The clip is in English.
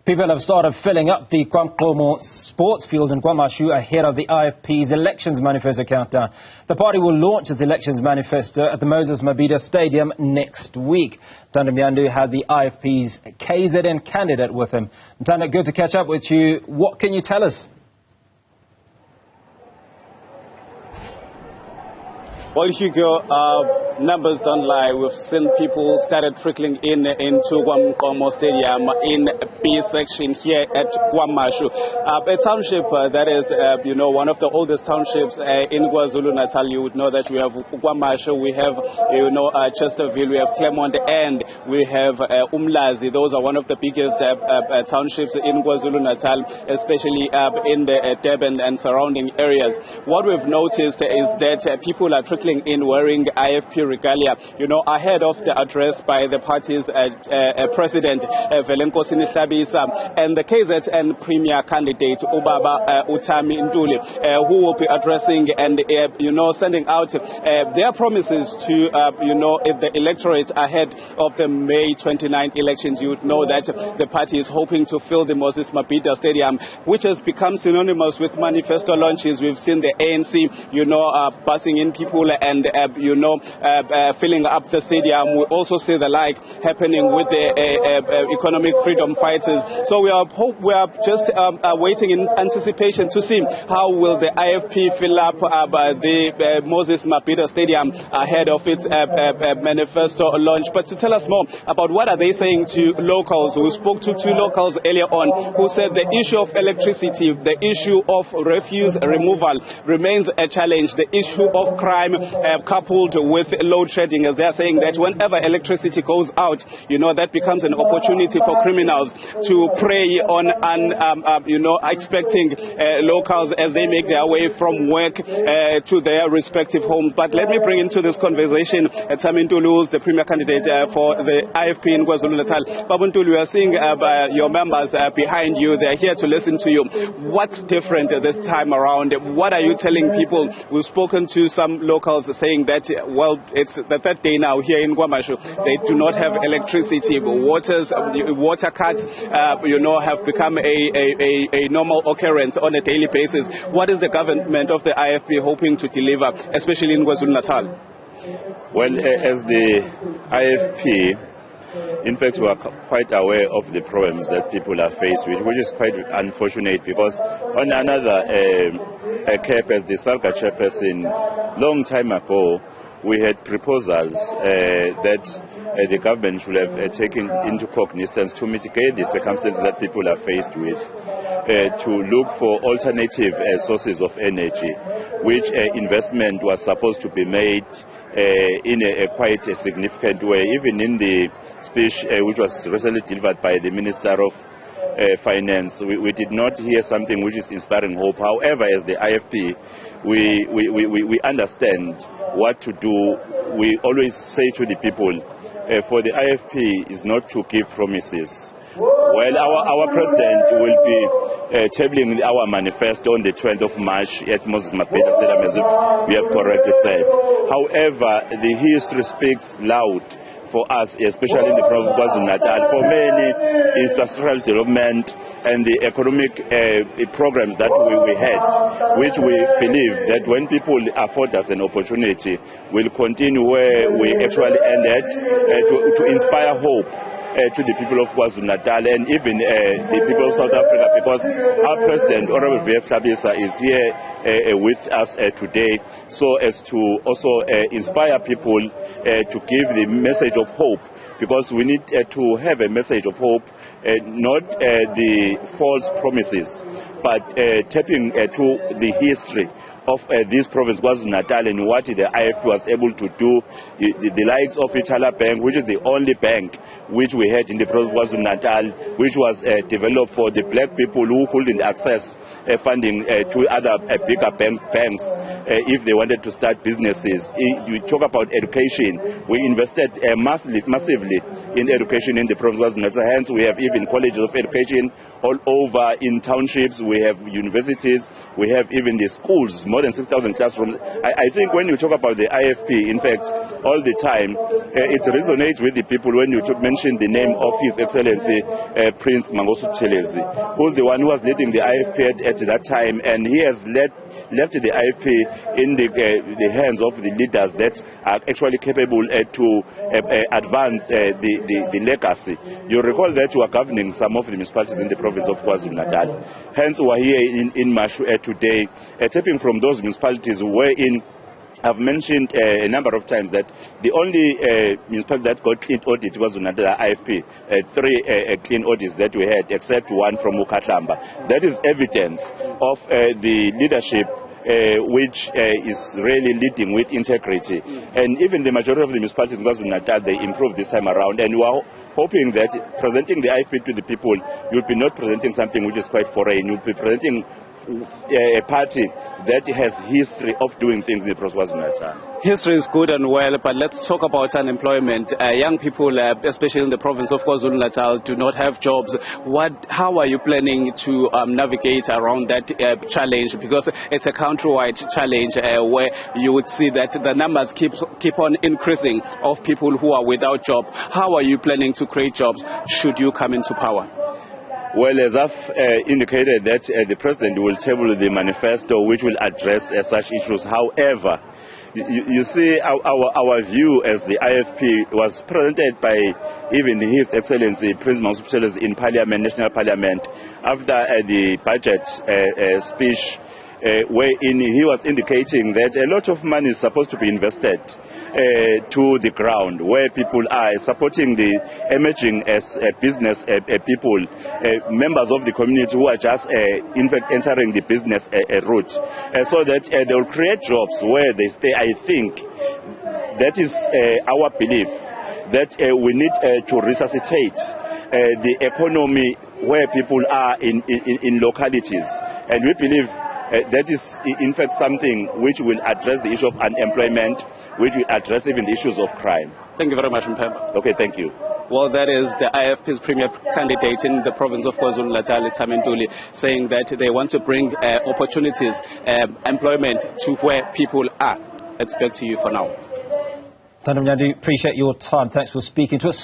People have started filling up the KwaMgqomo Sports Field in KwaMashu ahead of the IFPs Elections Manifesto Countdown. The party will launch its Elections Manifesto at the Moses Mabhida Stadium next week. Mnyandu had the IFP's KZN candidate with him. Ntando, good to catch up with you. What can you tell us? Well, Hugo, numbers don't lie. We've seen people started trickling into KwaMgqomo Stadium in B section here at KwaMashu. A township that is, one of the oldest townships in KwaZulu-Natal. You would know that we have KwaMashu, we have, Chesterville, we have Claremont, and we have Umlazi. Those are one of the biggest townships in KwaZulu-Natal, especially in the Durban and surrounding areas. What we've noticed is that people are trickling in wearing IFP regalia, ahead of the address by the party's president, Thami Ntuli, and the KZN Premier candidate, Thami Ntuli, who will be addressing and, sending out their promises to, the electorate ahead of the May 29th elections. You would know that the party is hoping to fill the Moses Mabhida Stadium, which has become synonymous with manifesto launches. We've seen the ANC, bussing in people and filling up the stadium. We also see the like happening with the economic freedom fighters. So we are just waiting in anticipation to see how will the IFP fill up the Moses Mabhida Stadium ahead of its manifesto launch. But to tell us more about what are they saying to locals, we spoke to two locals earlier on who said the issue of electricity, the issue of refuse removal remains a challenge. The issue of crime coupled with load shedding, as they are saying that whenever electricity goes out, that becomes an opportunity for criminals to prey on expecting locals as they make their way from work to their respective homes. But let me bring into this conversation Thami Ntuli, who is the Premier candidate for the IFP in KwaZulu-Natal. Ntuli, we are seeing your members behind you. They are here to listen to you. What's different this time around? What are you telling people? We've spoken to some locals saying that, it's the third day now here in KwaMashu. They do not have electricity. Water cuts, have become a normal occurrence on a daily basis. What is the government of the IFP hoping to deliver, especially in KwaZulu-Natal? Well, as the IFP, in fact, we are quite aware of the problems that people are faced with, which is quite unfortunate because on another cap, as the SALGA chairperson, long time ago, we had proposals that the government should have taken into cognizance to mitigate the circumstances that people are faced with, to look for alternative sources of energy, which investment was supposed to be made in quite a significant way. Even in the speech which was recently delivered by the Minister of Finance, we did not hear something which is inspiring hope. However, as the IFP, we understand what to do. We always say to the people, for the IFP is not to give promises. Well, our president will be tabling our manifesto on the 12th of March at Moses Mabhida Stadium, as we have correctly said. However, the history speaks loud for us, especially in the province of KwaZulu-Natal, for many infrastructural development and the economic programs that we had, which we believe that when people afford us an opportunity, will continue where we actually ended, to inspire hope to the people of KwaZulu-Natal and even the people of South Africa, because our president, Honorable V.F. Tlhabisa, is here with us today, so as to also inspire people to give the message of hope, because we need to have a message of hope, not the false promises, but tapping to the history of this province, KwaZulu-Natal, and what the IFP was able to do, the likes of Itala Bank, which is the only bank which we had in the province of KwaZulu-Natal, which was developed for the black people who couldn't access funding to other bigger banks if they wanted to start businesses. You talk about education. We invested massively in education in the province of KwaZulu-Natal. Hence, we have even colleges of education all over in townships. We have universities. We have even the schools, more than 6,000 classrooms. I think when you talk about the IFP, in fact, all the time. It resonates with the people when you mention the name of His Excellency Prince Mangosuthu Buthelezi, who's the one who was leading the IFP at that time, and he has left the IFP in the hands of the leaders that are actually capable to advance the legacy. You recall that you are governing some of the municipalities in the province of KwaZulu-Natal. Hence, we are here in Mashu today, tapping from those municipalities wherein I've mentioned a number of times that the only municipality that got clean audit was another IFP. 3 clean audits that we had, except one from Mukatlamba. That is evidence of the leadership which is really leading with integrity. And even the majority of the municipalities in KwaZulu-Natal, they improved this time around. And we are hoping that presenting the IFP to the people, you'll be not presenting something which is quite foreign. You'll be presenting a party that has history of doing things in KwaZulu-Natal. History is good and well, but let's talk about unemployment. Young people, especially in the province of KwaZulu-Natal, do not have jobs. How are you planning to navigate around that challenge? Because it's a countrywide challenge where you would see that the numbers keep on increasing of people who are without job. How are you planning to create jobs should you come into power? Well, as I've indicated that the President will table the manifesto which will address such issues. However, you see, our view as the IFP was presented by even His Excellency Prince Mangosuthu Buthelezi in Parliament, National Parliament, after the budget speech, wherein he was indicating that a lot of money is supposed to be invested to the ground, where people are supporting the emerging as business people, members of the community who are just in fact entering the business route, so that they will create jobs where they stay. I think that is our belief, that we need to resuscitate the economy where people are in localities, and we believe that is in fact something which will address the issue of unemployment, which will address even the issues of crime. Thank you very much, Mpemba. Okay, thank you. Well, that is the IFP's Premier candidate in the province of KwaZulu-Natal, Thami Ntuli, saying that they want to bring opportunities, employment to where people are. Let's back to you for now. Mnyandu, appreciate your time. Thanks for speaking to us.